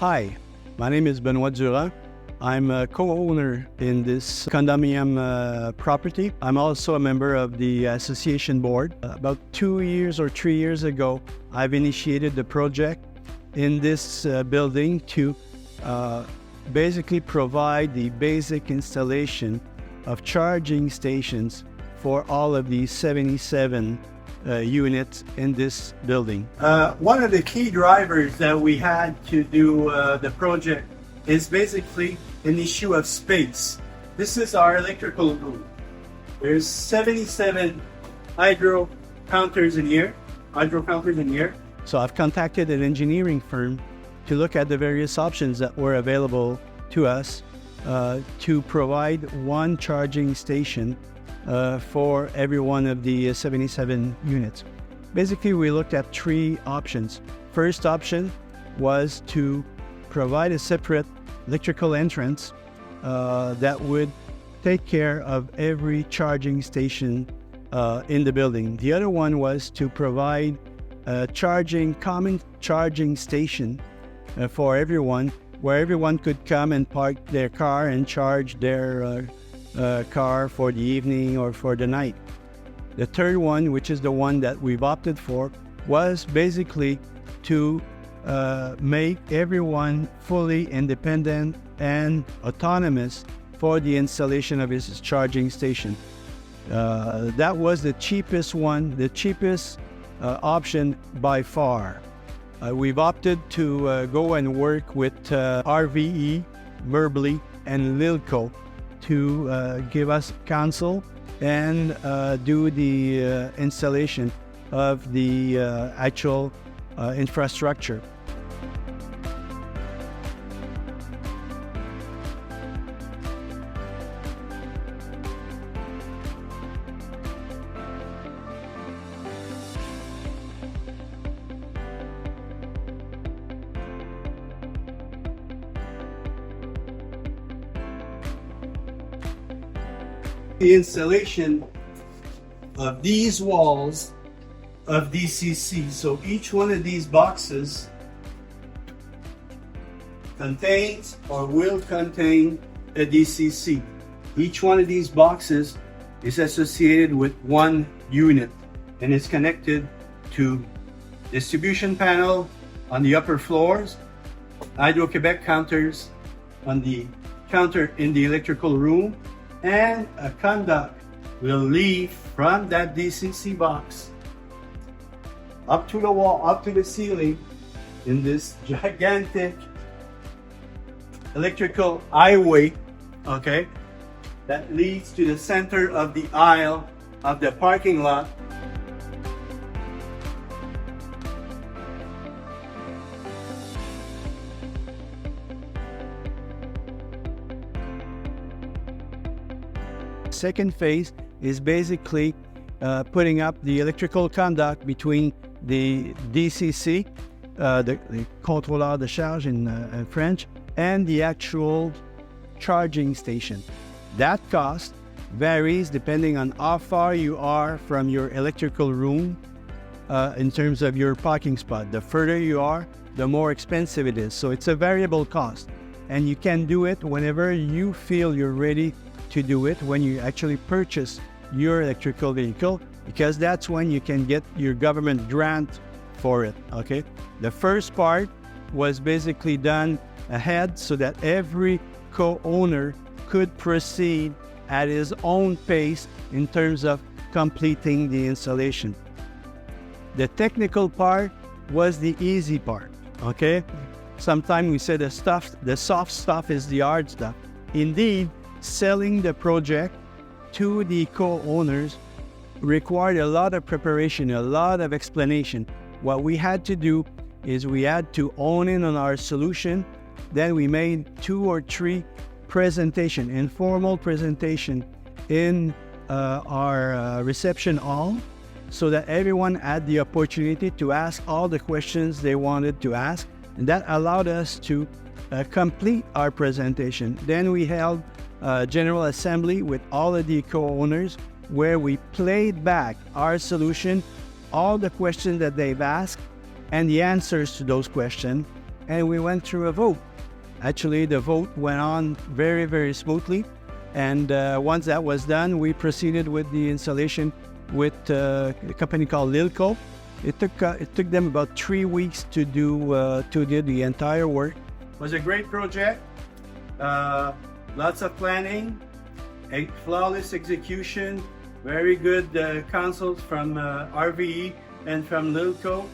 Hi, my name is Benoit Durand. I'm a co-owner in this condominium property. I'm also a member of the association board. About 2 years or 3 years ago, I've initiated the project in this building to basically provide the basic installation of charging stations for all of these 77 units in this building. One of the key drivers that we had to do the project is basically an issue of space. This is our electrical room. There's 77 hydro counters in here. So I've contacted an engineering firm to look at the various options that were available to us to provide one charging station for every one of the 77 units. Basically, we looked at 3 options. First option was to provide a separate electrical entrance that would take care of every charging station in the building. The other one was to provide a common charging station for everyone, where everyone could come and park their car and charge their car for the evening or for the night. The third one, which is the one that we've opted for, was basically to make everyone fully independent and autonomous for the installation of his charging station. That was the cheapest one, the cheapest option by far. We've opted to go and work with RVE, Merbley, and Lilco to give us counsel and do the installation of the actual infrastructure. The installation of these walls of DCC. So each one of these boxes contains or will contain a DCC. Each one of these boxes is associated with one unit and is connected to distribution panel on the upper floors, Hydro-Québec counters on the counter in the electrical room, and a conduct will lead from that DCC box up to the wall, up to the ceiling in this gigantic electrical highway, okay, that leads to the center of the aisle of the parking lot. Second phase is basically putting up the electrical conduct between the DCC, the contrôleur de charge in French, and the actual charging station. That cost varies depending on how far you are from your electrical room in terms of your parking spot. The further you are, the more expensive it is. So it's a variable cost, and you can do it whenever you feel you're ready to do it, when you actually purchase your electrical vehicle, because that's when you can get your government grant for it, okay? The first part was basically done ahead so that every co-owner could proceed at his own pace in terms of completing the installation. The technical part was the easy part, okay? Sometimes we say the soft stuff is the hard stuff. Indeed, selling the project to the co-owners required a lot of preparation, a lot of explanation. What we had to do is we had to own in on our solution. Then we made 2 or 3 informal presentation in our reception hall, so that everyone had the opportunity to ask all the questions they wanted to ask, and that allowed us to complete our presentation. Then we held a general assembly with all of the co-owners, where we played back our solution, all the questions that they've asked, and the answers to those questions. and we went through a vote. Actually, the vote went on very, very smoothly. And once that was done, we proceeded with the installation with a company called Lilco. It took them about 3 weeks to do the entire work. It was a great project. Lots of planning, a flawless execution, very good counsels from RVE and from Lilco.